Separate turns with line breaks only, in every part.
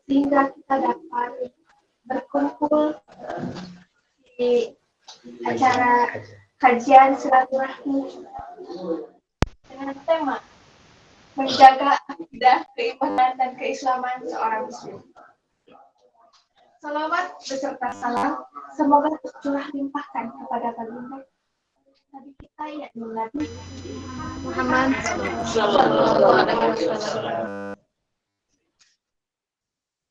sehingga kita dapat berkumpul di acara kajian silaturahmi dengan tema menjaga akidah, keimanan, dan keislaman seorang muslim. Salawat beserta salam semoga tercurah limpahkan kepada baginda Nabi kita yakni Nabi Muhammad sallallahu alaihi wasallam.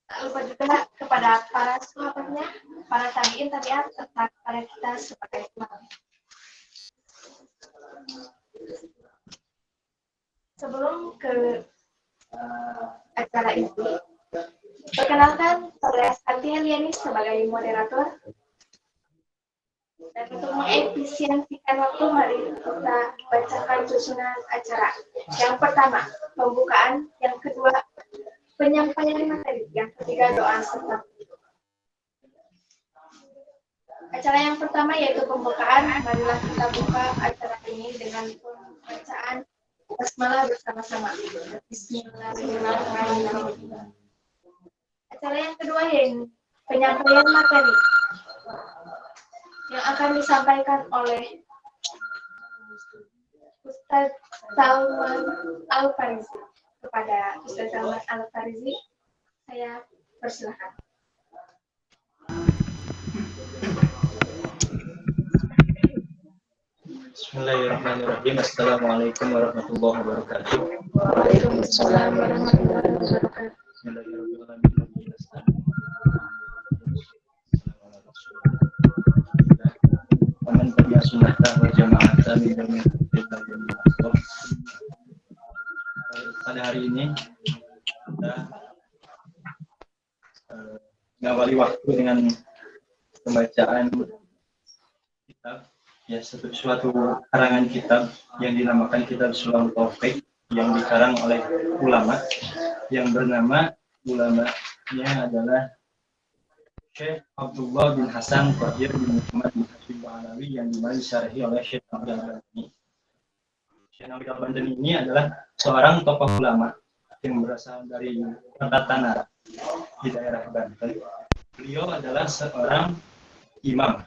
Tak lupa juga kepada para sahabatnya, para tabi'in, tabi'at, serta kepada kita sebagai umat. Sebelum ke acara ini, perkenalkan saya Santi Heliani sebagai moderator. Dan untuk mengefisiensikan waktu, mari kita bacakan susunan acara. Yang pertama, pembukaan. Yang kedua, penyampaian materi. Yang ketiga, doa serta acara yang pertama yaitu pembukaan. Marilah kita buka acara ini dengan pembacaan basmalah bersama-sama. Bismillahirrahmanirrahim. Acara yang kedua yaitu penyampaian materi yang akan disampaikan oleh Ustaz Salman Al-Farizi. Kepada Ustaz Salman Al-Farizi, saya persilakan.
Bismillahirrahmanirrahim. Assalamualaikum warahmatullahi wabarakatuh.
Waalaikumsalam warahmatullahi wabarakatuh.
Aman pada sunnah wal jamaah pada hari ini kita mengawali waktu dengan pembacaan kitab, ya, suatu karangan kitab yang dinamakan Kitab Sulhul Taufik yang dikarang oleh ulama yang bernama, ulamanya adalah Syekh Abdullah bin Hasan Tahir bin Muhammad bin Hashim Alawi yang dimana disyarahi oleh Syekh Nabil Al-Bandani. Syekh Nabil Al-Bandani ini adalah seorang tokoh ulama yang berasal dari Tanah di daerah Banten. Beliau adalah seorang imam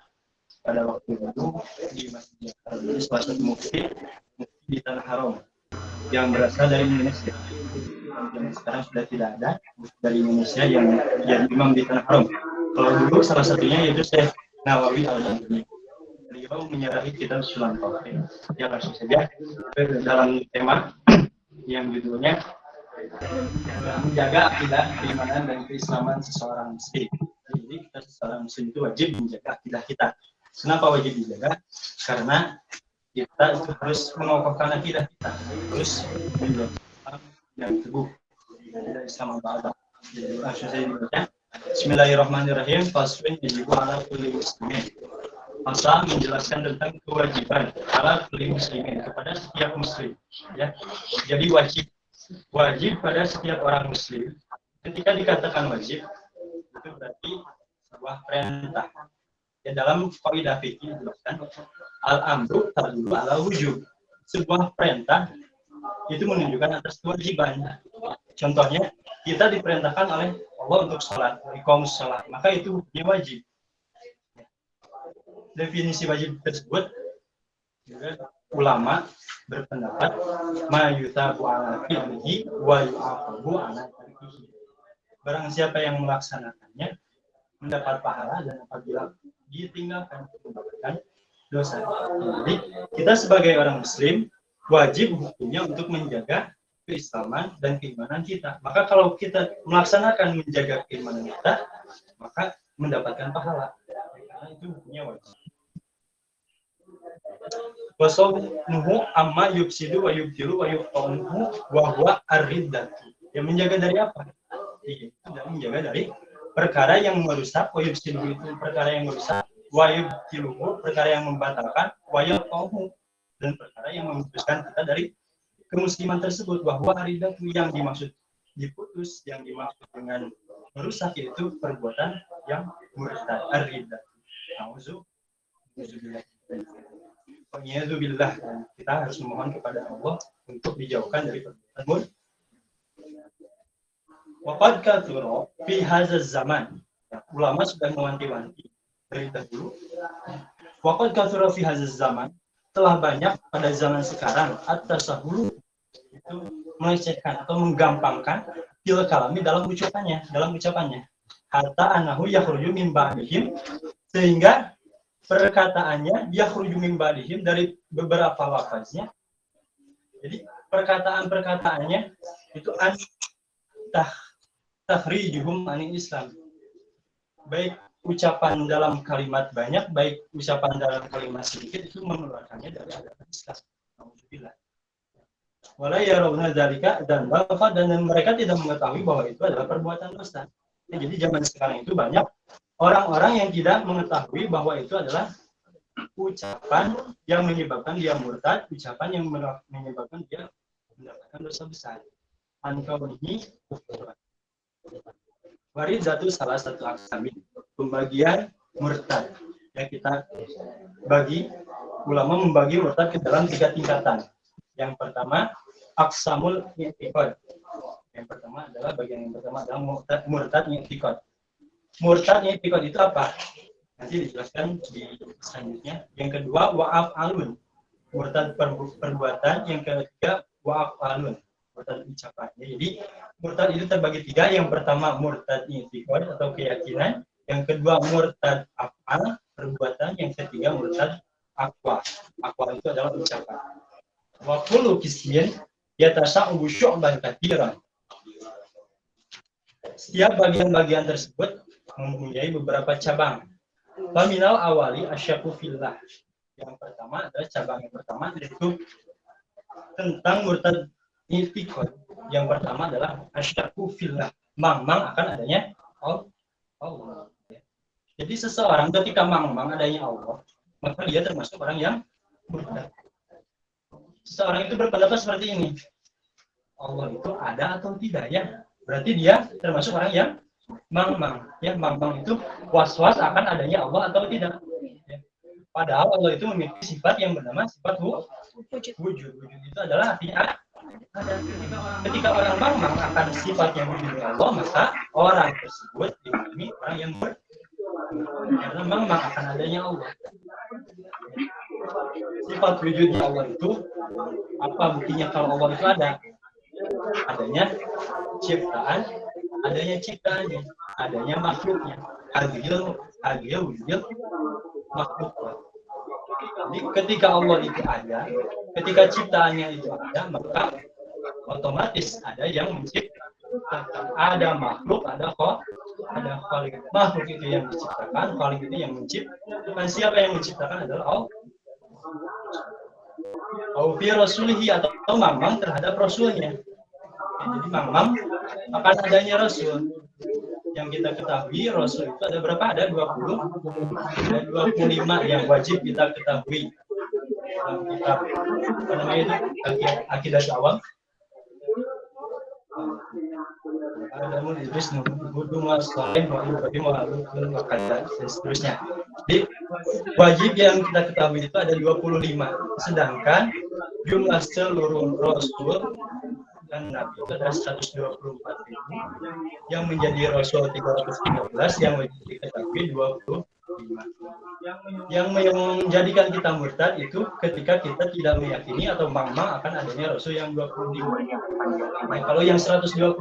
pada waktu itu di Masjid Jakarta, salah satu mufti di Tanah Haram yang berasal dari Indonesia. Dan sekarang sudah tidak ada dari Indonesia yang jadi imam di Tanah Haram. Kalau dulu salah satunya yaitu Syekh Nawawi Al-Bandani. Beliau menyerahi kitab Sulhul Taufik. Ya, langsung saja ke dalam tema yang judulnya menjaga akidah, keimanan, dan keislaman seseorang muslim. Jadi kita seorang muslim itu wajib menjaga akidah kita. Kenapa wajib dijaga? Karena kita itu harus mengokohkan akidah kita, harus menjadi Islam yang teguh dari Islam Allah. Jadi langsung saya dibaca. Bismillahirrahmanirrahim. Faslun yajibu ala kulli muslimin. Pasal menjelaskan tentang kewajiban ala kulli muslimin, kepada setiap muslim. Ya, jadi wajib pada setiap orang muslim. Ketika dikatakan wajib, itu berarti sebuah perintah. Ya, dalam kaidah fikih dijelaskan al-amru tadullu ala wujub. Sebuah perintah itu menunjukkan atas kewajiban. Contohnya, kita diperintahkan oleh Allah untuk salat, iqamus salat, maka itu hukumnya wajib. Definisi wajib tersebut juga ulama berpendapat ma yutabu ala fi'lihi wa yu'aqabu ala tarkihi. Barang siapa yang melaksanakannya mendapat pahala, dan apabila ditinggalkan mendapatkan dosa. Jadi kita sebagai orang muslim wajib hukumnya untuk menjaga keislaman dan keimanan kita. Maka kalau kita melaksanakan menjaga keimanan kita, maka mendapatkan pahala. Karena itu hukumnya wajib. Wasawnuhu amma yufsidu wa yubtilu wa yuqawnuhu wa huwa ar-riddatu. Yang menjaga dari apa? Tidak menjaga dari perkara yang merusak. Wa yufsidu itu perkara yang merusak, wa yubtiluhu perkara yang membatalkan, wa yuqawnuhu dan perkara yang memutuskan kita dari kemusliman tersebut. Bahwa ar-riddatu yang dimaksud diputus, yang dimaksud dengan merusak yaitu perbuatan yang murtad. Ar-riddatu. Auzubillah. Wa'iyadzubillah, kita harus memohon kepada Allah untuk dijauhkan dari perbuatan murtad. Waqad katsura fi hadzal zaman. Ulama sudah mewanti-wanti dari dahulu. Waqad katsura fi hadzal zaman, telah banyak pada zaman sekarang at-tasahhul itu melecehkan atau menggampangkan fil kalami dalam ucapannya, hatta anahu yakhruju min ba'dihim, sehingga perkataannya yakhruju min ba'dihim dari beberapa lafaznya. Jadi perkataannya itu takhrijuhum anil Islam. Baik ucapan dalam kalimat banyak, baik ucapan dalam kalimat sedikit itu mengeluarkannya dari agama Islam. Alhamdulillah. Wala yarawna dzalika dan mereka tidak mengetahui bahwa itu adalah perbuatan dosa. Jadi zaman sekarang itu banyak orang-orang yang tidak mengetahui bahwa itu adalah ucapan yang menyebabkan dia murtad, ucapan yang menyebabkan dia mendapatkan dosa besar. Angkau ini waridatu salah satu aksami, pembagian murtad yang kita bagi, ulama membagi murtad ke dalam 3 tingkatan. Yang pertama aksamul i'tiqad. Yang pertama adalah murtad i'tiqad. Murtad i'tiqad itu apa? Nanti dijelaskan di selanjutnya. Yang kedua wa'af'alun, murtad perbuatan. Yang ketiga wa'af'alun, murtad ucapan. Jadi murtad itu terbagi 3. Yang pertama murtad i'tiqad atau keyakinan. Yang kedua murtad af'al, perbuatan. Yang ketiga murtad aqwal. Aqwal itu adalah ucapan. Wa kullu qismin yatasa'u syu'ban katsiran. Setiap bagian-bagian tersebut mempunyai beberapa cabang. Faminal awali asyaku fillah. Yang pertama adalah cabang yang pertama yaitu tentang murtad i'tiqad. Yang pertama adalah asyaku fillah. Mang-mang akan adanya Allah. Jadi seseorang ketika mang-mang adanya Allah, maka dia termasuk orang yang murtad. Seseorang itu berpendapat seperti ini, Allah itu ada atau tidak ya? Berarti dia termasuk orang yang mang-mang. Ya, mang-mang itu was-was akan adanya Allah atau tidak. Ya. Padahal Allah itu memiliki sifat yang bernama sifat wujud. Wujud itu adalah artinya ada. Ketika orang mang-mang akan sifat yang dimiliki Allah, maka orang tersebut diimami orang yang karena mang-mang akan adanya Allah. Sifat wujudnya Allah itu apa buktinya kalau Allah itu ada? Adanya ciptaannya, adanya makhluknya. Adil wujud makhluk. Jadi ketika Allah itu ada, ketika ciptaannya itu ada, maka otomatis ada yang menciptakan. Ada makhluk, ada khalik. Makhluk itu yang diciptakan, khalik itu yang menciptakan. Siapa yang menciptakan adalah Allah. Fi rasulihi atau mang-mang terhadap rasulnya. Jadi mang-mang akan adanya rasul. Yang kita ketahui rasul itu ada berapa? Ada 20, ada 25 yang wajib kita ketahui dalam kitab apa namanya itu akidah awam. Ada menulis dan seterusnya. Jadi wajib yang kita ketahui itu ada 25. Sedangkan jumlah seluruh rasul dan nabi itu ada 124.000, yang menjadi rasul 313, yang wajib diketahui 25. Yang menjadikan kita murtad itu ketika kita tidak meyakini atau mang-mang akan adanya rasul yang 25. Nah, kalau yang 124.000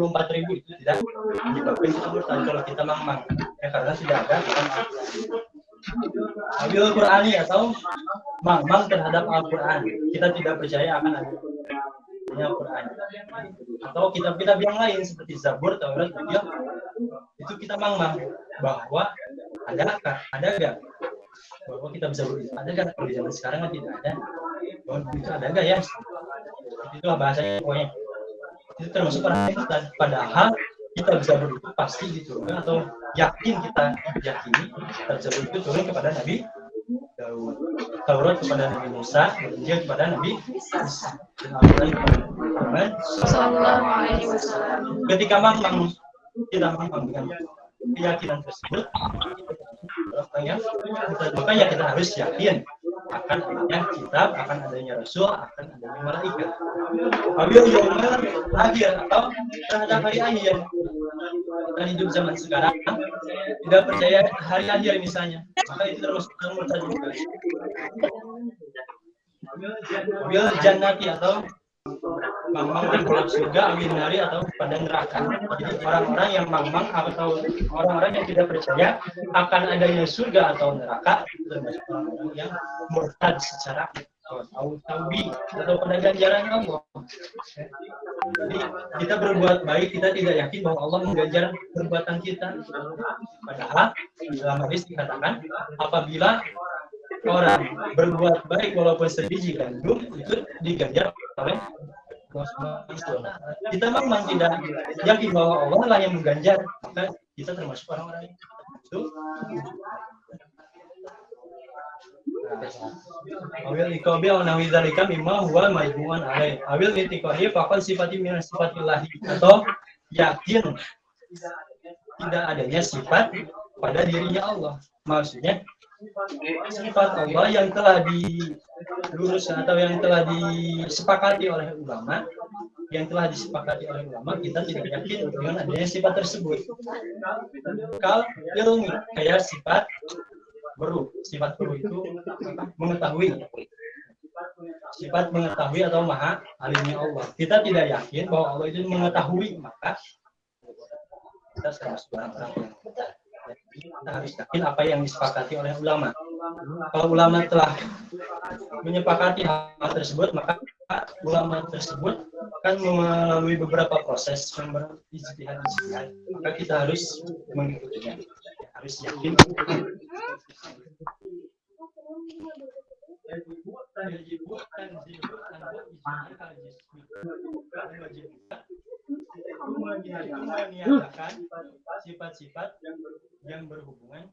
itu tidak menyebabkan kita murtad kalau kita mang-mang, ya karena tidak ada Al-Qur'ani atau mang-mang terhadap Al-Qur'an. Kita tidak percaya akan adanya Al-Qur'an. Atau kitab-kitab yang lain seperti Zabur, Taurat, Injil, itu kita mang-mang bahwa ada enggak? Bahwa kitab Zabur itu ada enggak? Kalau di zaman sekarang kan tidak ada. Bahwa itu ada enggak ya? Itulah bahasanya pokoknya. Itu termasuk orang yang murtad. Padahal kitab Zabur itu pasti diturunkan atau yakini kitab Zabur itu turun kepada Nabi Daud, Taurat kepada Nabi Musa, Injil kepada Nabi Isa, dan Al-Quran kepada Muhammad sallallahu alaihi wasallam. Ketika kita mang-mang dengan keyakinan tersebut, makanya kita harus yakin akan adanya kitab, akan adanya rasul, akan adanya malaikat. Abil yaumil akhir atau terhadap hari akhir. Kita hidup zaman sekarang tidak percaya hari akhir misalnya, maka itu termasuk orang murtad juga. Abil jannati atau mangmang terhadap surga, awin nari atau pada neraka. Jadi orang-orang yang mangmang atau orang-orang yang tidak percaya akan adanya surga atau neraka termasuk orang-orang yang murtad secara tauhid atau pada ganjaran Allah. Jadi kita berbuat baik, kita tidak yakin bahwa Allah mengganjar perbuatan kita. Padahal dalam hadis dikatakan apabila orang berbuat baik walaupun sebiji gandum itu diganjar oleh kita memang tidak yakin bahwa Allah lah yang mengganjar, maka kita termasuk orang-orang itu. Awil ikobil nawi dzalika mimma huwa majmu'un alaih. Awil itiqahi faqad sifati min sifatillah atau yakin tidak adanya sifat pada dirinya Allah. Maksudnya sifat Allah yang telah diluruskan atau yang telah disepakati oleh ulama, kita tidak yakin dengan adanya sifat tersebut. Kal ilmi kayak sifat beru itu mengetahui, sifat mengetahui atau maha alimnya Allah. Kita tidak yakin bahwa Allah itu mengetahui, maka kita harus orang-orang kita harus yakin apa yang disepakati oleh ulama. Kalau ulama telah menyepakati hal tersebut, maka ulama tersebut akan melalui beberapa proses yang berijtihad, maka kita harus mengikutinya, harus yakin. Meniadakan sifat-sifat yang berhubungan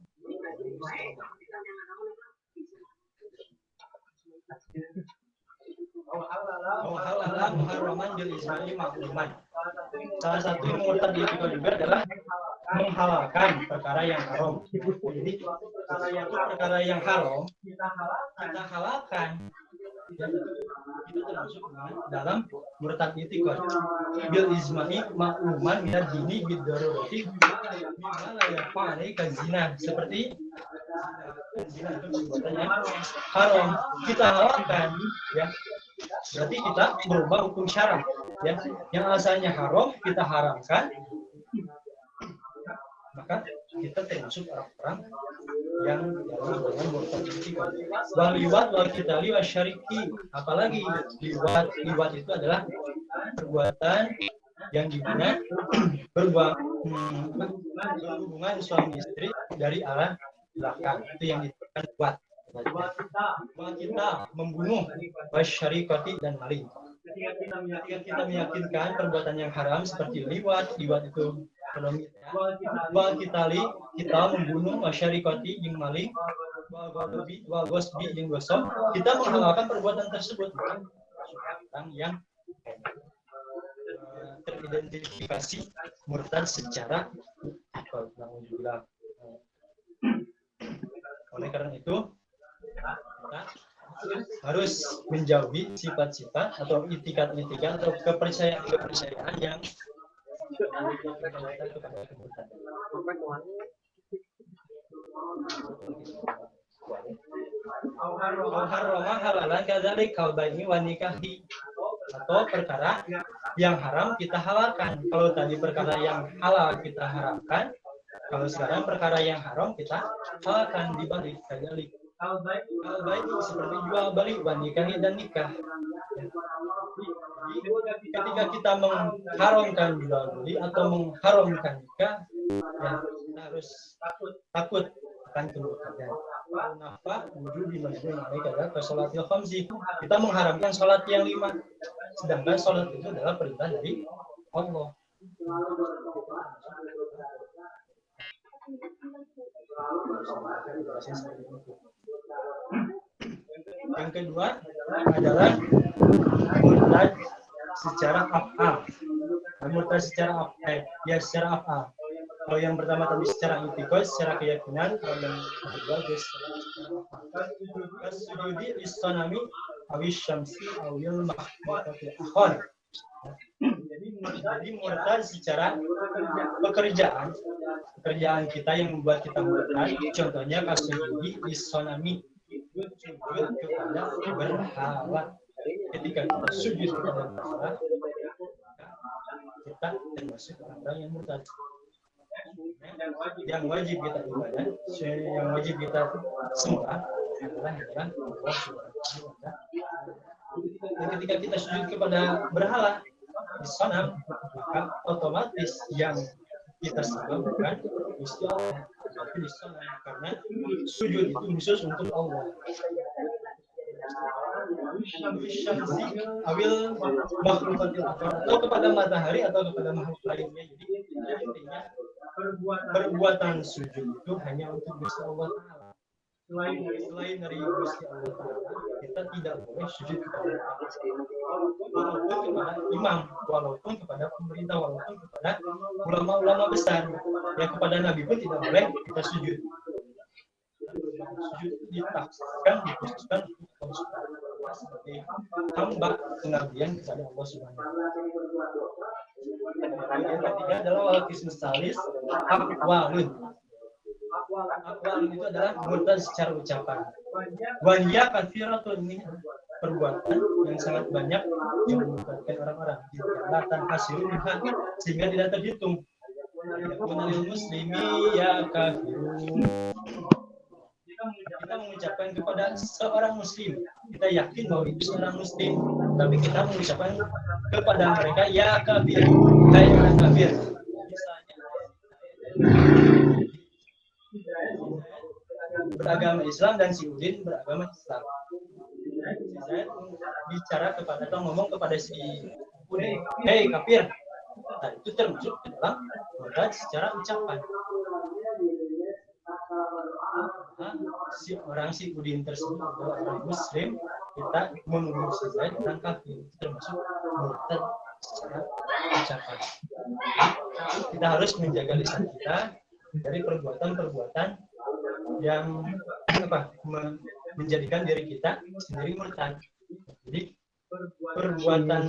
muharraman bil ijma'i makluman. Salah satu yang murtad juga adalah menghalalkan perkara yang haram. Jadi perkara yang haram kita halalkan. Itu termasuk dalam murtad itikad. Bil ijma'i makluman min ad-dini bid darurati bima la yafa'ali kazina, seperti zina itu perbuatannya haram kita halalkan, ya berarti kita berubah hukum syara, ya yang asalnya haram kita haramkan, maka kita termasuk orang-orang yang dalam golongan murtad itikad. Wal liwat wal qitali wasyariki, apalagi liwat itu adalah perbuatan yang dimana berhubungan suami istri dari arah belakang, itu yang dikatakan liwat. Kita membunuh wasyarikati dan maling. Ketika kita meyakinkan perbuatan yang haram seperti liwat itu ekonomi. Wal kitali kita membunuh wasyarikati yang maling, wal gosbi yang gosok, kita menghalalkan perbuatan tersebut. Orang yang teridentifikasi murtad secara oleh karena itu kita harus menjauhi sifat-sifat atau itikat-itikat atau kepercayaan yang halalan kadzalik kaubaini wa nikahi, atau perkara yang haram kita halalkan. Kalau tadi perkara yang halal kita haramkan, kalau sekarang perkara yang haram kita halalkan dibalik kadzalik. Al-baik seperti jual beli, nikahi dan nikah. Ketika kita mengharamkan jual beli atau mengharamkan nikah, ya kita harus takut akan kemurtadan. Nafa wujud di majnun alaika adalah sholatil khamsi. Kita mengharamkan sholat yang 5, sedangkan sholat itu adalah perintah dari Allah. Yang kedua adalah murtad secara af'al. Murtad secara af'al. Kalau yang pertama tadi secara itikad, secara keyakinan, kalau yang kedua secara af'al. kasujudi lisanami awis syamsi awil mahmudati akhon. Jadi murtad secara pekerjaan kita yang membuat kita murtad. Contohnya kasujudi lisanami, sujud kepada berhala. Ketika kita sujud kepada berhala, kita termasuk orang yang murtad. Yang wajib kita ibadah, yang wajib kita sembah adalah Allah Subhanahu wa Ta'ala. Dan ketika kita sujud kepada berhala di sana, maka otomatis yang kita sembah bukan Gusti Allah, tapi di sana, karena sujud itu khusus untuk Allah. Awil makhlukatil akhar, atau kepada matahari atau kepada makhluk lainnya. Jadi intinya perbuatan sujud itu hanya untuk Gusti Allah Ta'ala. Selain dari Gusti Allah Ta'ala, kita tidak boleh sujud kepada walaupun kepada imam, walaupun kepada pemerintah, walaupun kepada ulama-ulama besar. Ya, kepada Nabi pun tidak boleh kita sujud. Sujud ditafsirkan, dikhususkan untuk Allah Subhanahu wa Ta'ala sebagai hamba pengabdian kepada Allah Subhanahu wa Ta'ala. Yang ketiga adalah walakismus salis aqwalun. Aqwalun itu adalah murtad secara ucapan. Waniya katsiratun, ini perbuatan yang sangat banyak yang memurtadkan orang-orang. Dilatan hasilun sehingga tidak terhitung. Yakunal muslimi ya kafirun. Kita mengucapkan kepada seorang muslim, kita yakin bahwa itu seorang muslim, tapi kita mengucapkan kepada mereka ya kafir, hai orang kafir. Misalnya beragama Islam dan si Udin beragama Islam. Saya bicara kepada atau ngomong kepada si Udin, hei kafir. Nah, itu termasuk ke dalam murtad secara ucapan. Si Udin tersebut adalah orang muslim, kita menuduh si Zaid orang kafir, termasuk murtad secara ucapan. Kita harus menjaga lisan kita dari perbuatan-perbuatan yang menjadikan diri kita sendiri murtad. Jadi perbuatan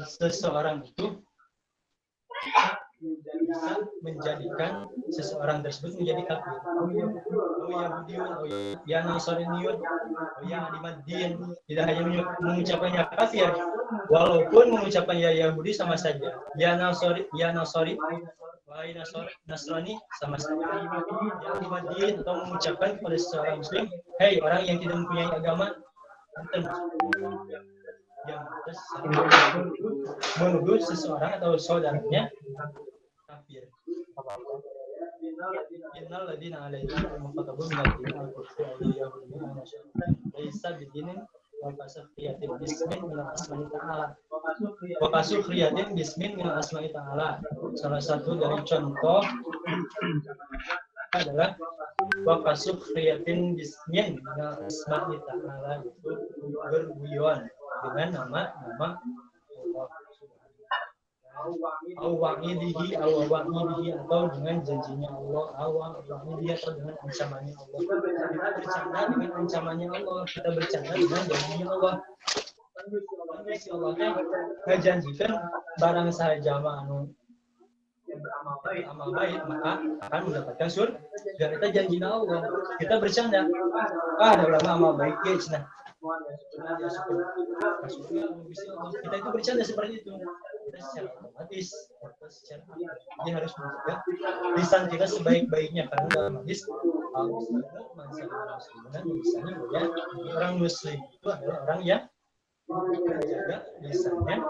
seseorang itu bisa menjadikan seseorang tersebut menjadi kafir. Ya Nasraniun, ya Ahmadiyyin, tidak hanya mengucapkannya kafir, walaupun mengucapkan ya Yahudi sama saja. Ya Nasrani, Nasrani sama saja. Ya Ahmadiyyin, atau mengucapkan kepada seseorang muslim, hei orang yang tidak mempunyai agama, yang menuduh seseorang atau saudaranya kafir. Innal ladina alaihim al-muqatabun min ad-din al-kufri al-yahudiyyin laysa bidinin wa fasakhiyatin bismin min asma'i ta'ala. Wa fasakhiyatin bismin min asma'i ta'ala. Salah satu dari contoh adalah wa fasakhiyatin bismin min asma'i ta'ala, itu berguyon dengan nama-nama Allah, atau dengan janjinya Allah, atau dengan ancamannya Allah. Kita bercanda dengan ancamannya Allah, kita bercanda dengan janjinya Allah. Allah menjanjikan barang saja beramal baik maka akan mendapatkan surga. Dan kita janjinya Allah, kita bercanda, ada ulama amal baik ya cina. Kita itu bercanda seperti itu. Kita secara otomatis, ini harus menjaga lisan kita sebaik-baiknya, karena dalam hadis orang muslim itu adalah orang yang menjaga lisannya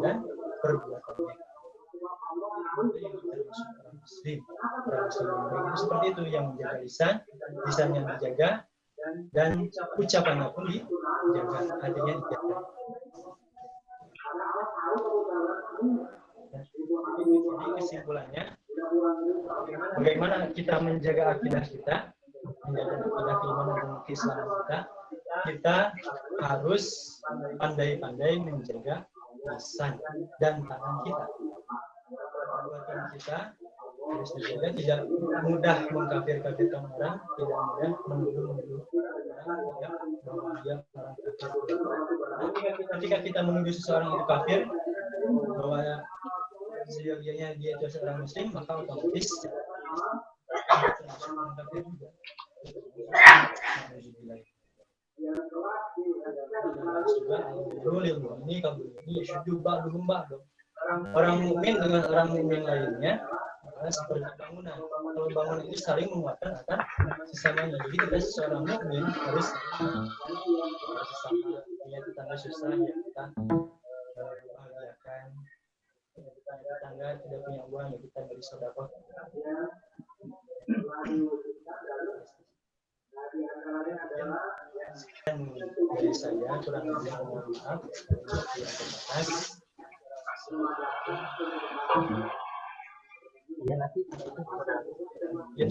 dan perbuatannya. Orang muslim seperti itu, yang menjaga lisannya dijaga, dan ucapannya pun dijaga, hatinya dijaga. Jadi kesimpulannya, bagaimana kita menjaga akidah kita, menjaga akidah keimanan dan keislaman kita harus pandai-pandai menjaga lisan dan tangan kita. Perbuatan kita harus dijaga, tidak mudah mengkafir-kafirkan orang, tidak mudah menuduh orang bahwa dia orang kafir. Ketika kita menuduh seseorang itu kafir, bahwa sejatinya dia itu seorang muslim, maka otomatis orang kafir juga. Ini kabul ini syujuba dumba dong. Orang mukmin dengan orang mukmin lainnya seperti bangunan. Kalau bangunan itu saling menguatkan akan sesamanya. Jadi kita seorang mukmin harus sesama yang tetangga susah ya kita bahagiakan. Tetangga tidak punya uang ya kita beri sedekah. Sekian dari saya, kurang lebih mohon maaf. Ya nanti ya,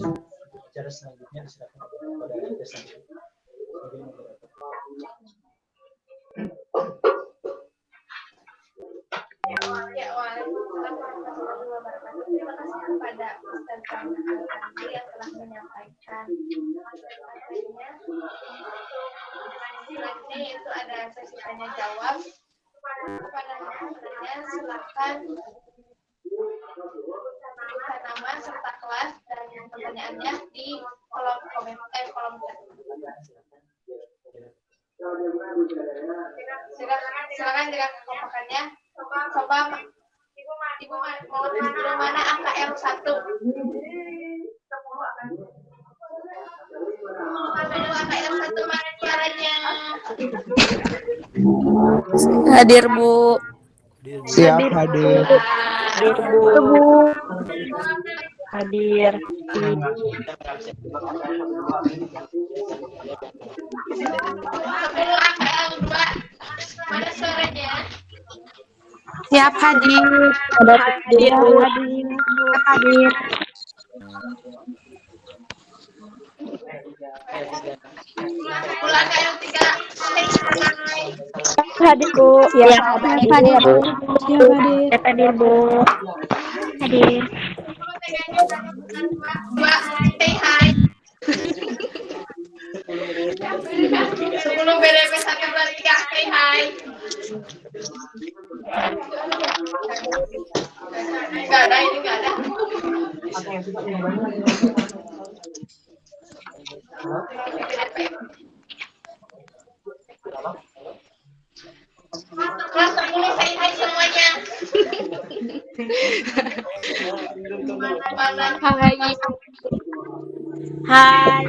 cara selanjutnya diserahkan kepada kita sendiri.
Ya, waalaikumsalam warahmatullahi wabarakatuh. Terima kasih kepada Ustaz Al-Kandil yang telah menyampaikan materinya. Selanjutnya itu ada sesi tanya jawab. Kepada pesertanya silakan tuliskan nama serta kelas dan pertanyaannya di kolom kolom chat. Silakan jika kekompakannya. Coba Ibu mau disuruh mana angka L1? Angka L1 mana caranya?
Hadir, Bu.
Siap hadir.
Hadir, Bu. Hadir.
Sebelum angka L2 mana suaranya?
Siap hadir. Hadir, Bu. Hadir.
Ulang L3.
Hadir, Bu. Siap hadir, Bu. Siap hadir, Bu. Hadir.
Dua, say hi. Sebelum BDP 123, say hi. Enggak ada, ini enggak ada. Kelas 10, say hi semuanya. Mana?
Hai. Hai.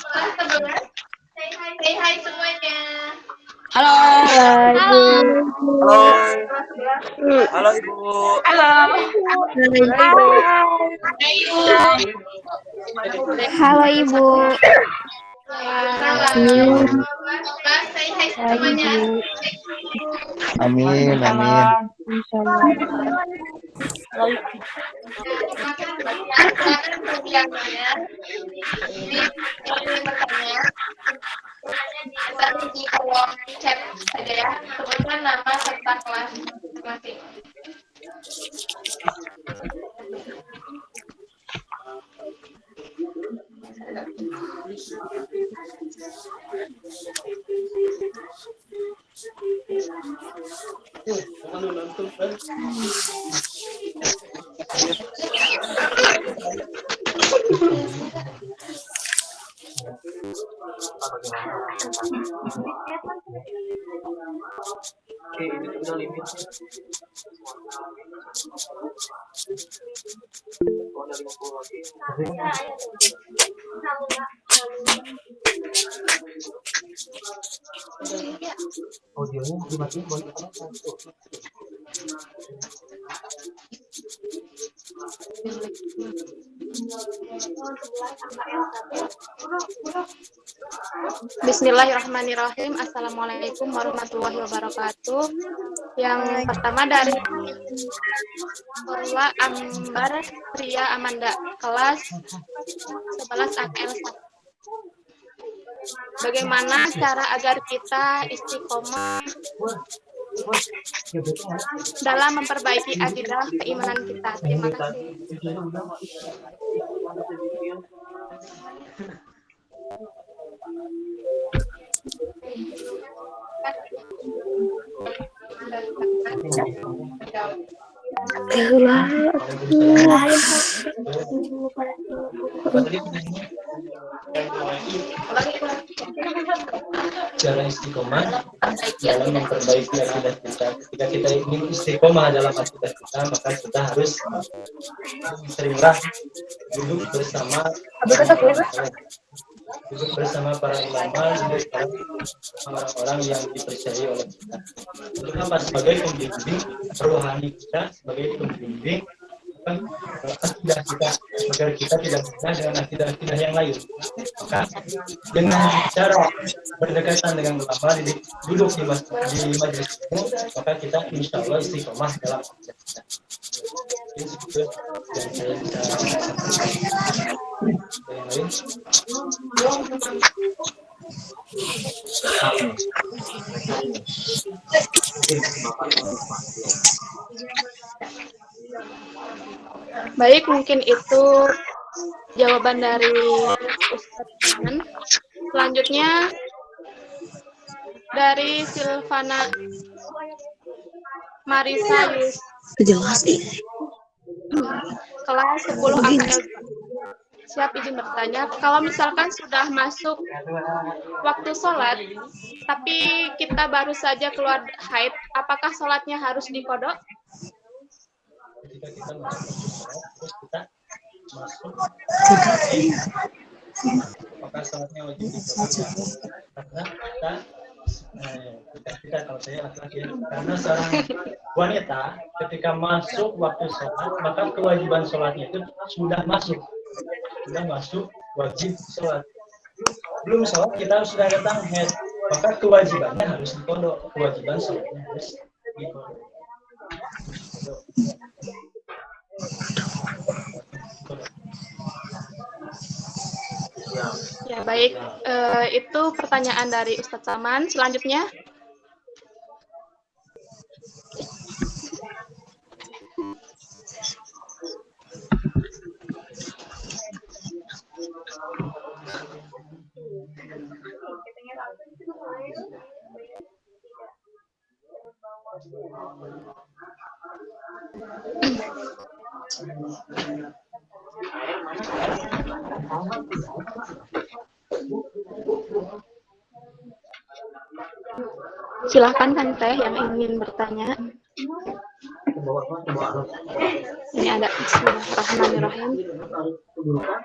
Kelas 11, say hi semuanya.
Halo.
Halo.
Halo.
Halo Ibu.
Halo. Halo, Ibu.
Kelas, say hi semuanya.
Amin, amin.
Di kolom chat saja ya, sebutkan nama serta kelas masing.
Audionya dimatiin boleh.
Bismillahirrahmanirrahim. Assalamualaikum warahmatullahi wabarakatuh. Yang pertama dari Paula Ambar Ria Amanda, kelas 11 AKL 1. Bagaimana cara agar kita istiqomah dalam memperbaiki akidah keimanan kita. Terima kasih.
Cara istiqomah dalam memperbaiki akidah kita. Ketika kita ingin istiqomah dalam akidah kita, maka kita harus seringlah duduk bersama para ulama, orang-orang yang dipercayai oleh kita. Untuk apa? Sebagai pembimbing rohani kita, sebagai pembimbing akidah kita, agar kita tidak berbeda dengan akidah-akidah yang lain. Maka dengan cara berdekatan dengan ulama, duduk di majelis ilmu, maka kita insya Allah istiqomah dalam akidah kita. Itu yang saya bisa sampaikan. Yang lain?
Baik, mungkin itu jawaban dari Ustadz Iman. Selanjutnya dari Silvana Marisa Yus. Kelas 10 AKL. Siap izin bertanya, kalau misalkan sudah masuk waktu sholat, tapi kita baru saja keluar haid, apakah sholatnya harus dikodok?
Ketika kita masuk maka sholatnya wajib dikodok, karena kita kalau saya laki-laki, karena seorang wanita ketika masuk waktu sholat, maka kewajiban sholatnya itu sudah masuk wajib sholat. Belum sholat kita sudah datang haid, maka kewajibannya harus dikodok, kewajiban sholatnya harus dikodok.
Ya baik, itu pertanyaan dari Ustadz Saman. Selanjutnya silakan Kang Teh yang ingin bertanya. Ini ada. Bismillahirrahmanirrahim.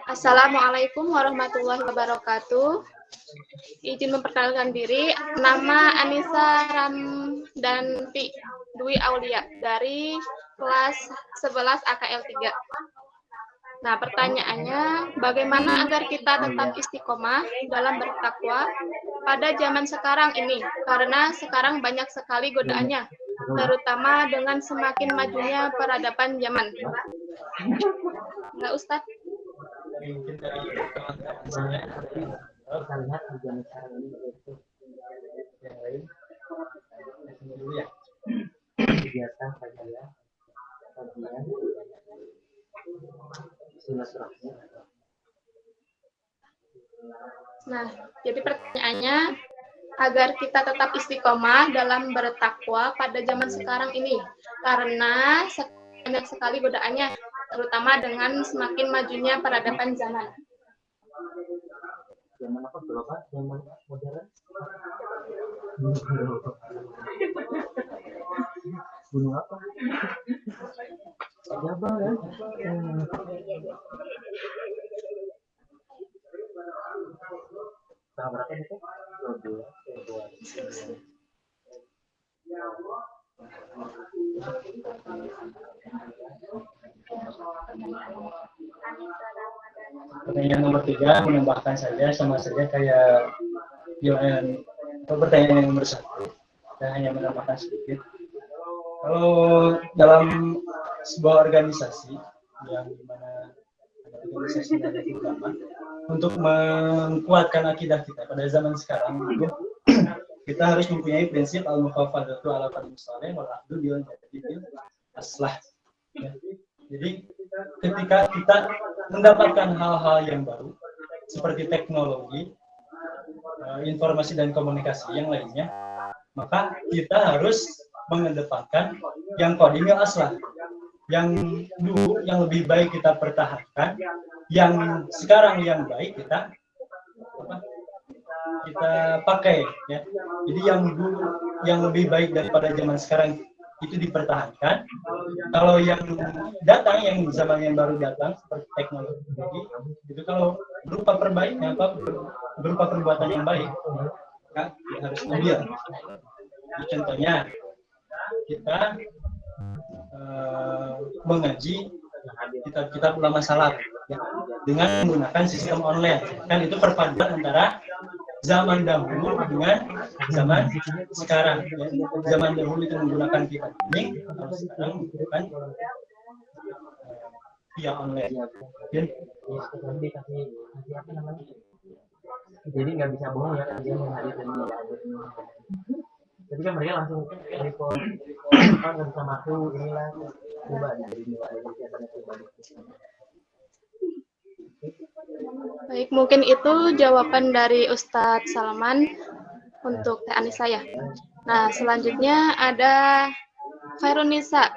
Assalamualaikum warahmatullahi wabarakatuh. Izin memperkenalkan diri, nama Anissa Ramdanti Dwi Aulia dari kelas 11 AKL 3. Nah, pertanyaannya, bagaimana agar kita tetap istiqomah dalam bertakwa pada zaman sekarang ini? Karena sekarang banyak sekali godaannya, terutama dengan semakin majunya peradaban zaman. Enggak, Ustadz?
Mungkin dari teman-teman saya kita lihat tujuan sekarang ini yaitu yang lain. Ini dulu ya. Kegiatan saya kajian silaturahmi.
Nah, jadi pertanyaannya, agar kita tetap istiqomah dalam bertakwa pada zaman sekarang ini, karena banyak sekali godaannya, terutama dengan semakin majunya peradaban zaman.
Zaman apa berapa? Zaman modern? Gunung apa? Jabal ya? Tahun berapa itu? 12. Pertanyaan nomor 3 menambahkan saja sama saja kayak pertanyaan yang nomor 1. Saya hanya menambahkan sedikit. Kalau dalam sebuah organisasi yang dimana organisasi dari ulama, untuk menguatkan akidah kita pada zaman sekarang itu kita harus mempunyai prinsip al-mukhafadatu ala fadil saleh wal abdu bil aslah. Ya. Jadi ketika kita mendapatkan hal-hal yang baru seperti teknologi, informasi dan komunikasi yang lainnya, maka kita harus mengedepankan yang qadimil aslah, yang dulu yang lebih baik kita pertahankan, yang sekarang yang baik kita pakai, ya. Jadi yang dulu yang lebih baik daripada zaman sekarang itu dipertahankan. Kalau yang datang, yang zaman yang baru datang seperti teknologi itu, kalau berupa perbaikan berupa perbuatan yang baik, kan harus ambil. Contohnya kita mengaji kitab-kitab ulama salaf, ya, dengan menggunakan sistem online. Kan itu perpaduan antara zaman dahulu dengan zaman sekarang. Ya. Zaman dahulu itu menggunakan kitab ini, kalau sekarang menggunakan via online. Ya.
Jadi nggak bisa bohong ya, dia menghadirkan jadi kan mereka langsung report, kan nggak bisa masuk, inilah coba
Baik, mungkin itu jawaban dari Ustadz Salman untuk Teh Anissa ya. Nah, selanjutnya ada Khairunisa.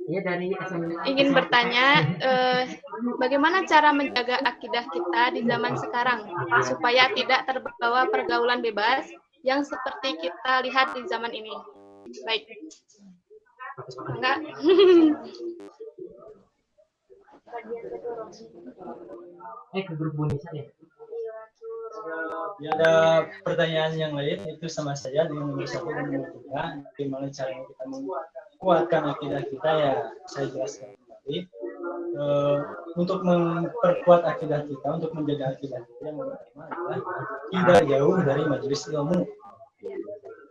Iya, dari
Ingin bertanya, bagaimana cara menjaga akidah kita di zaman sekarang supaya tidak terbawa pergaulan bebas yang seperti kita lihat di zaman ini? Baik. Enggak?
ke grup Bunisa ya.
Ya, ada pertanyaan yang lain itu sama saya dengan nomor 1 dan nomor 3. Bagaimana caranya kita menguatkan akidah kita, ya saya jelaskan kembali. Untuk memperkuat akidah kita, untuk menjaga akidah kita, yang pertama adalah tidak jauh dari majelis ilmu.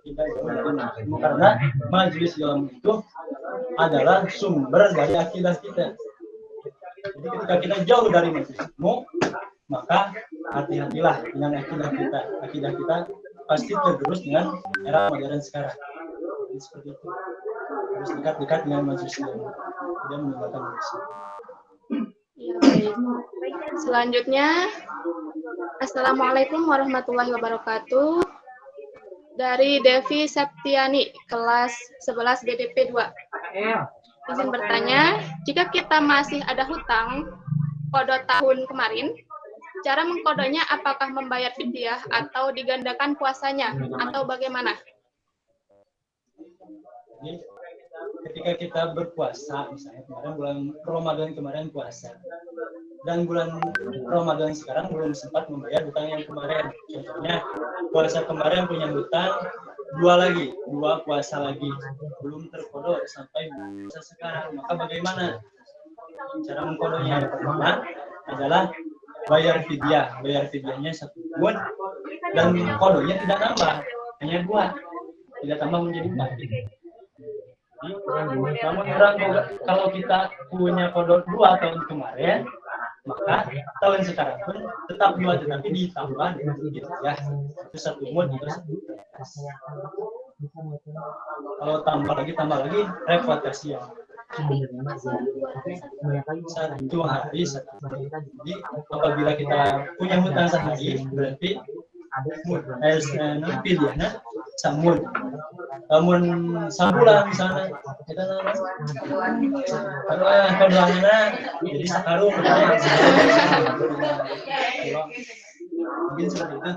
Tidak jauh dari majelis ilmu, karena majelis ilmu itu adalah sumber dari akidah kita. Jadi ketika kita jauh dari majelis ilmu, maka hati-hatilah dengan akidah kita. Akidah kita pasti tergerus dengan era modern sekarang. Jadi seperti itu. Harus dekat-dekat dengan majelis ilmu, tidak meninggalkan majelis ilmu.
Ya, baik. Selanjutnya, Assalamualaikum warahmatullahi wabarakatuh. Dari Devi Septiani, kelas 11 BDP 2. Izin bertanya, jika kita masih ada hutang kodo tahun kemarin, cara mengkodonya apakah membayar fidyah atau digandakan puasanya, atau bagaimana?
Jadi, ketika kita berpuasa, misalnya kemarin bulan Ramadan kemarin puasa, dan bulan Ramadan sekarang belum sempat membayar hutang yang kemarin. Contohnya, puasa kemarin punya hutang 2 puasa lagi, belum terkodok sampai puasa sekarang. Maka bagaimana cara mengkodoknya? Yang pertama adalah bayar fidyah. Bayar fidyahnya 1 mud, dan kodoknya tidak nambah, hanya 2, tidak tambah menjadi 4. Namun kalau kita punya kodok 2 tahun kemarin, maka tahun sekarang pun tetap 2, tetapi ditambah dengan fidyah. Itu 1 mud, itu 1. Kalau tambah lagi repot, kasihan. 1 hari 1. Jadi apabila kita punya hutang sehari, berarti fidyahnya samud. Namun sambulan misalnya kita kodoannya jadi sekarung, mungkin seperti itu.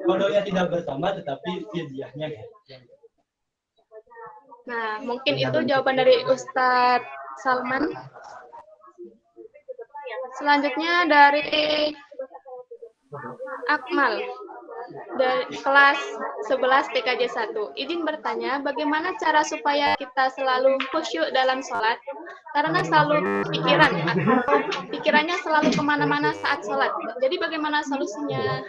Kodonya tidak bertambah, tetapi fidyahnya.
Nah, mungkin itu jawaban dari Ustadz Salman. Selanjutnya dari Akmal, dari kelas 11 TKJ 1. Izin bertanya, bagaimana cara supaya kita selalu khusyuk dalam sholat? Karena selalu pikirannya selalu kemana-mana saat sholat. Jadi bagaimana solusinya?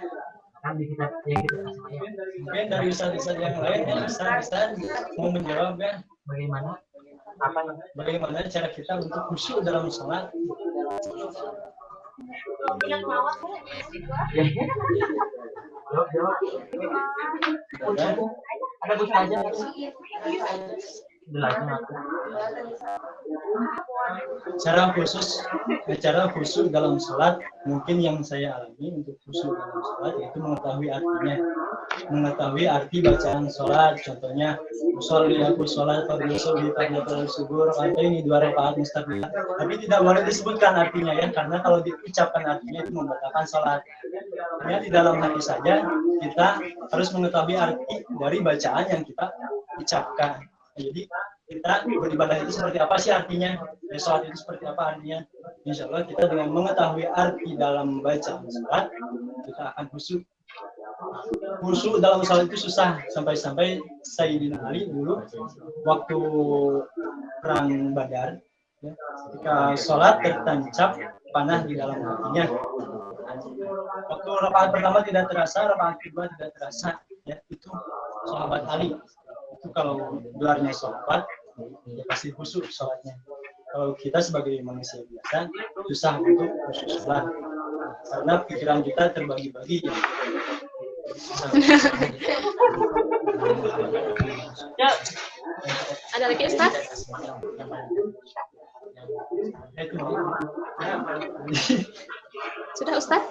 Mungkin dari ustaz-ustaz yang lain, ustaz mau menjawab ya.
Bagaimana
cara kita untuk khusyuk dalam sholat?
Jawab. Ada bisa aja.
Cara khusyuk dalam sholat mungkin yang saya alami untuk khusyuk dalam sholat yaitu mengetahui arti bacaan sholat. Contohnya aku sholat pada subuh atau ini 2 rakaat mustaqil, tapi tidak boleh disebutkan artinya ya, karena kalau diucapkan artinya itu membatalkan sholat. Ya, di dalam hati saja kita harus mengetahui arti dari bacaan yang kita ucapkan. Jadi kita beribadah itu seperti apa sih artinya, sholat itu seperti apa artinya. Insya Allah kita dengan mengetahui arti dalam bacaan sholat, kita akan khusyuk. Khusyuk dalam sholat itu susah, sampai-sampai Sayyidina Ali dulu waktu perang Badar, ya, ketika sholat tertancap panah di dalam hatinya. Waktu rakaat pertama tidak terasa, rakaat kedua tidak terasa, ya, itu sahabat Ali. Itu kalau gelarnya sholat, ya pasti khusyuk sholatnya. Kalau kita sebagai manusia biasa, susah untuk khusyuk sholat, karena pikiran kita terbagi-bagi.
Ya. Ada lagi Ustaz? Sudah Ustaz?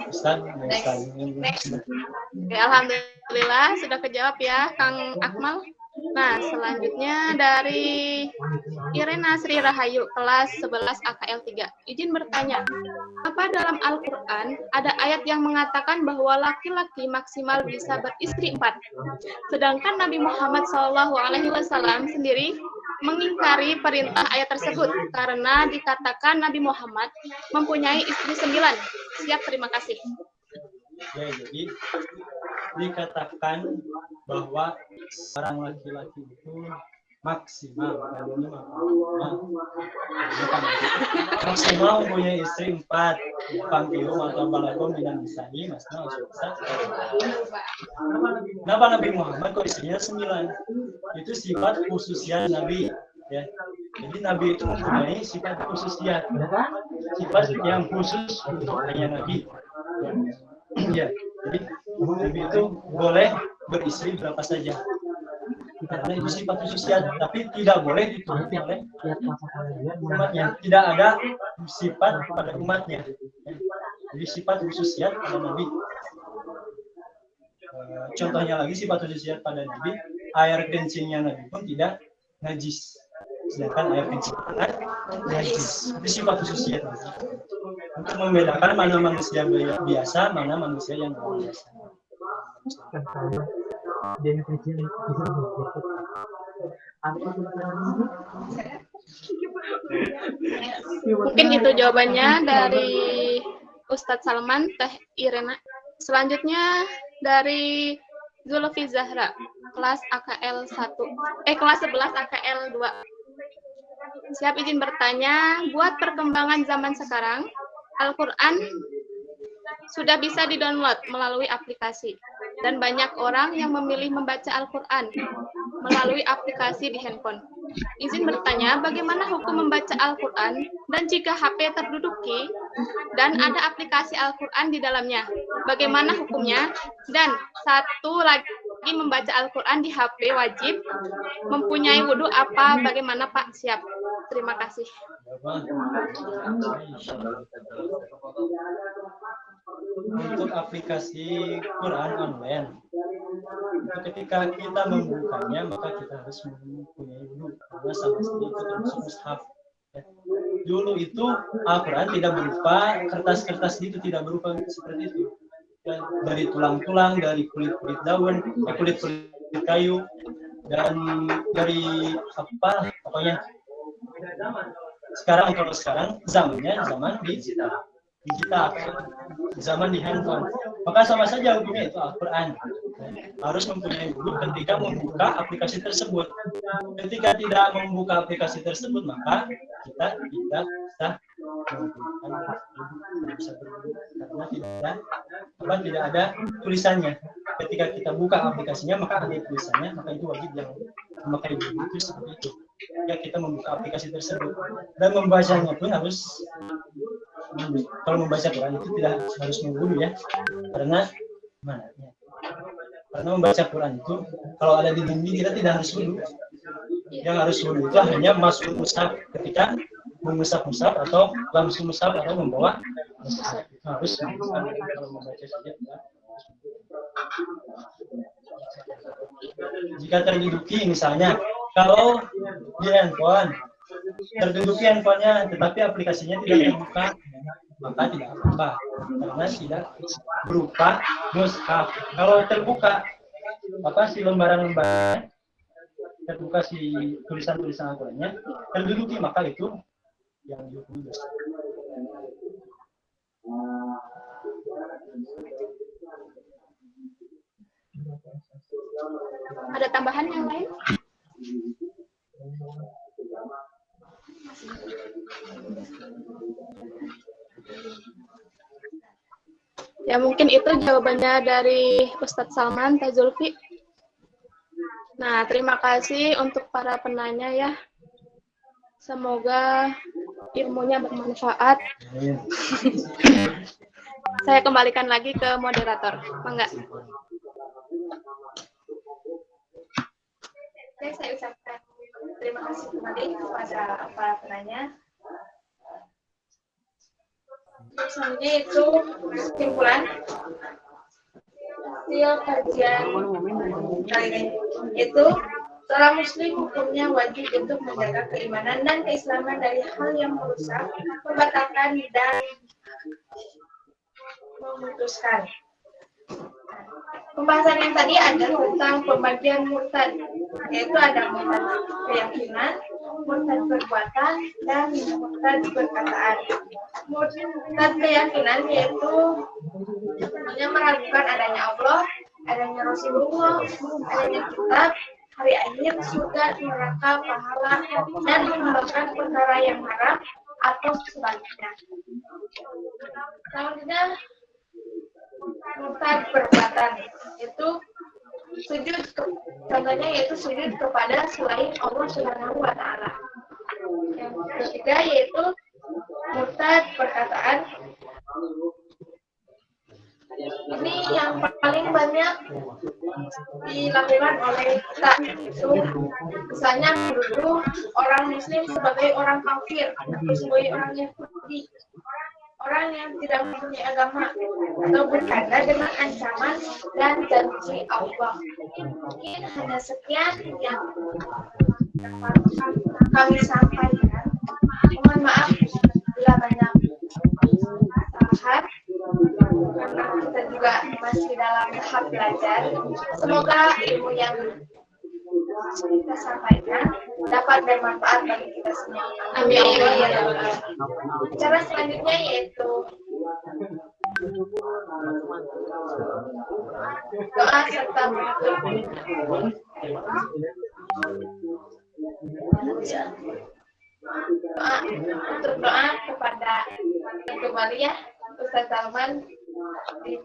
Oke, alhamdulillah sudah kejawab ya Kang Akmal. Nah, selanjutnya dari Irena Sri Rahayu, kelas 11 AKL 3. Izin bertanya, apa dalam Al-Quran ada ayat yang mengatakan bahwa laki-laki maksimal bisa beristri 4? Sedangkan Nabi Muhammad SAW sendiri mengingkari perintah ayat tersebut karena dikatakan Nabi Muhammad mempunyai istri 9. Siap, terima kasih.
Ya, jadi dikatakan bahwa orang laki-laki itu maksimal mempunyai istri 4. Panggilu atau balagon bilang misalnya masna bisa. Kenapa Nabi Muhammad kok istrinya 9? Itu sifat khususnya Nabi, ya. Jadi Nabi itu mempunyai sifat khususnya, sifat yang khusus untuk hanya Nabi. Ya, jadi Nabi itu boleh beristri berapa saja, karena itu sifat khususnya, tapi tidak boleh dituruti oleh umatnya. Tidak ada sifat pada umatnya. Jadi sifat khususnya pada Nabi. Contohnya lagi sifat khususnya pada Nabi, air kencingnya Nabi pun tidak najis, sedangkan air kencing anak najis. Itu sifat khususnya untuk membedakan mana manusia biasa, mana manusia yang luar biasa.
Mungkin itu jawabannya dari Ustadz Salman, Teh Irena. Selanjutnya dari Zulfi Zahra, kelas AKL 1, kelas 11 AKL 2. Siap izin bertanya, buat perkembangan zaman sekarang, Al-Quran sudah bisa di-download melalui aplikasi. Dan banyak orang yang memilih membaca Al-Quran melalui aplikasi di handphone. Izin bertanya, bagaimana hukum membaca Al-Quran dan jika HP terduduki dan ada aplikasi Al-Quran di dalamnya, bagaimana hukumnya? Dan satu lagi, membaca Al-Quran di HP wajib mempunyai wudhu apa? Bagaimana Pak? Siap. Terima kasih.
Untuk aplikasi Quran online, ketika kita membukanya maka kita harus mempunyai wudhu, karena sama saja itu termasuk mushaf. Dulu itu Al-Quran tidak berupa kertas-kertas gitu, tidak berupa seperti itu. Dari tulang-tulang, dari kulit-kulit daun, kulit-kulit kayu, dan dari apa pokoknya. Kalau sekarang zamannya zaman digital, zaman di handphone, maka sama saja hukumnya itu Al-Quran. Harus mempunyai wudhu ketika membuka aplikasi tersebut. Ketika tidak membuka aplikasi tersebut, maka kita tidak bisa berwudhu, karena tidak ada tulisannya. Ketika kita buka aplikasinya, maka ada tulisannya, maka itu wajib yang memakai wudhu itu seperti itu. Ya, kita membuka aplikasi tersebut dan membacanya pun harus kalau membaca Quran itu tidak harus mengguru ya, karena mana ya? Karena membaca Quran itu kalau ada di dinding kita tidak harus wudhu. Yang harus wudhu itu hanya masuk mushaf ketika mengusap-usap atau langsung mushaf atau membawa mushaf. Harus kalau membaca saja. Jika terduduki misalnya, kalau di handphone terduduki handphonenya tetapi aplikasinya tidak terbuka, maka tidak apa-apa karena tidak berupa mushaf. Kalau terbuka apa si lembaran-lembarannya, terbuka si tulisan-tulisan Al-Qur'annya, terduduki, maka itu yang dihukum dosa.
Ada tambahan yang lain? Ya mungkin itu jawabannya dari Ustadz Salman Tazulfi. Nah, terima kasih untuk para penanya ya. Semoga ilmunya bermanfaat. Saya kembalikan lagi ke moderator. Mangga.
Oke, saya ucapkan terima kasih kembali kepada para penanya. Selanjutnya itu kesimpulan hasil kajian kali ini, itu seorang muslim hukumnya wajib untuk menjaga keimanan dan keislaman dari hal yang merusak, membatalkan dan memutuskan. Pembahasan yang tadi ada tentang pembagian murtad, yaitu ada murtad keyakinan, murtad perbuatan, dan murtad perkataan. Murtad keyakinan yaitu meragukan adanya Allah, adanya Rasulullah, adanya kitab, hari akhir, surga, neraka, pahala, dan menghalalkan perkara yang haram atau sebaliknya. Selanjutnya murtad perbuatan itu sujud, contohnya yaitu sujud kepada selain Allah Subhanahu wa Ta'ala. Yang ketiga yaitu murtad perkataan. Ini yang paling banyak dilakukan oleh kita, itu misalnya menuduh orang muslim sebagai orang kafir atau sebagai orang Yahudi, orang yang tidak mempunyai agama, atau berkata dengan ancaman dan janji Allah. Mungkin hanya sekian yang kami sampaikan. Mohon maaf bila banyak kesalahan, karena kita juga masih dalam tahap belajar. Semoga ilmu yang kita sampaikan dapat bermanfaat bagi kita semua. Amin. Cara selanjutnya yaitu doa serta menutup. Untuk doa kepada kembali ya Ustaz Salman di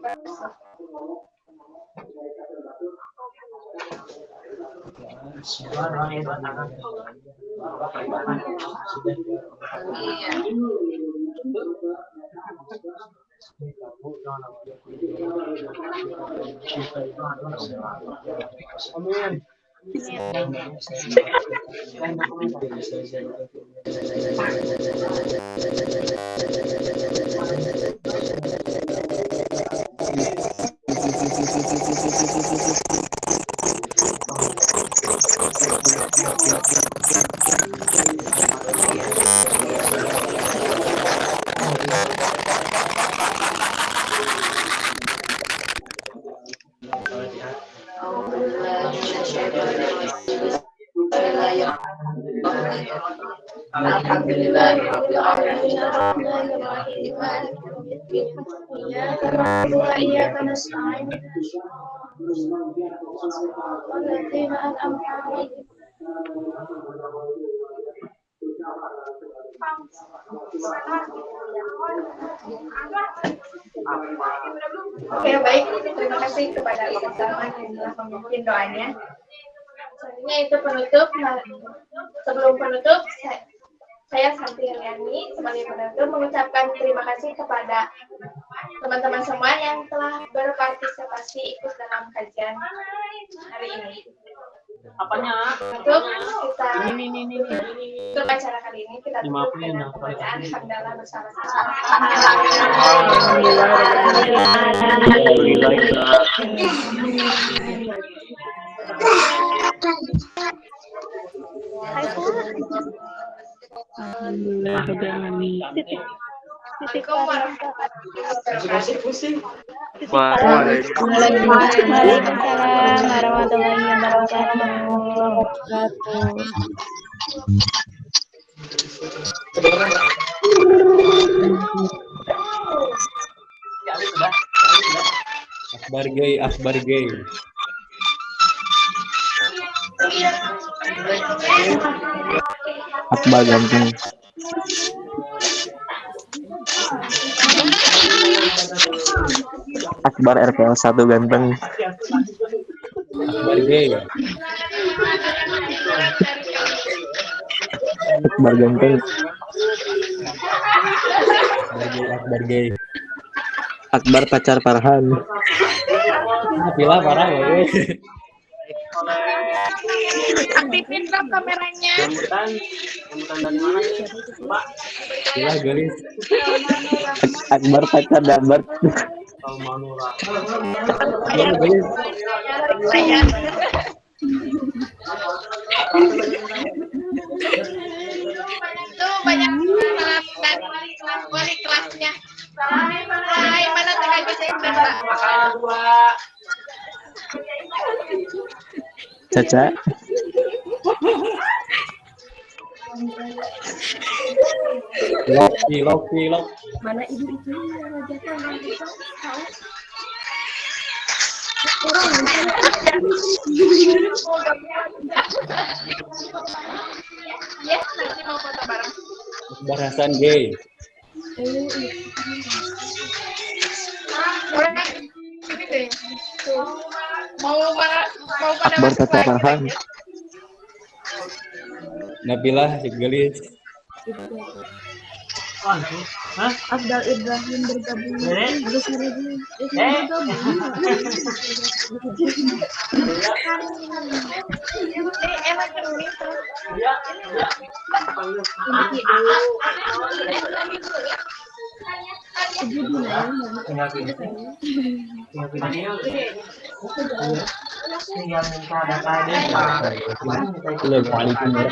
Amin.
Oke, baik. Terima kasih kepada Ustaz Salman yang telah memimpin doanya. Selanjutnya itu penutup. Sebelum penutup, Saya Santi Heliani sebagai moderator mengucapkan terima kasih kepada teman-teman semua yang telah berpartisipasi ikut dalam kajian hari ini.
Apanya?
Untuk kita
Ini.
untuk acara kali ini kita tutup dengan pembacaan hamdalah bersama-sama. Assalamualaikum warahmatullahi wabarakatuh.
Waalaikumsalam warahmatullahi wabarakatuh.
Akbar gay. Akbar ganteng. Akbar RPL 1 ganteng. Akbar gay. Akbar ganteng. Akbar gay. Akbar pacar Farhan. Bila parah ya.
Aktifin dong kameranya.
Rambutan dari mana nih, Pak?
Bila gelis. Akbar pacar Dabar.
Kalau Manura.
Bila gelis.
Tuh banyak dan wali kelasnya. Hai, mana tengah bahasa Inggris, Pak?
Caca. Loki.
Mana ibu itu yang ngajakin orang kita tahu? Ya, nanti mau foto bareng.
Akbar Hasan gay.
Orang ini deh. Tuh. Mau pada
Akbar
masuk
pacar
lagi.
Farhan. Nabilah gelis.
Hah?
Abdal Ibrahim bergabung bersama
Enak ini tuh.
Iya. Tinggal minta data deh, Pak.
Assalamualaikum warahmatullahi wabarakatuh.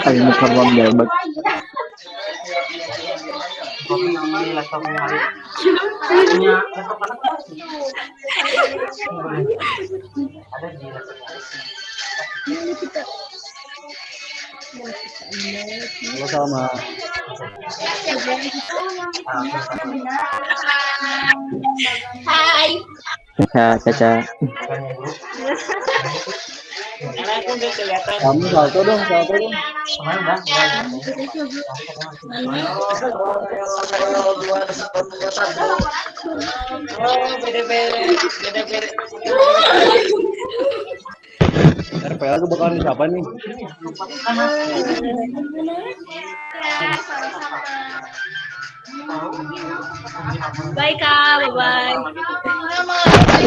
Al-Mukarram Jabat.
Kopi nama di laptopnya hari. Punya laptop anak apa sih? Ada di laptopnya.
Halo sama.
Hai.
Caca. Kamu salto dong.
Kemarin udah.
RPL tuh bakalan siapa nih?
Bye Kak, bye-bye.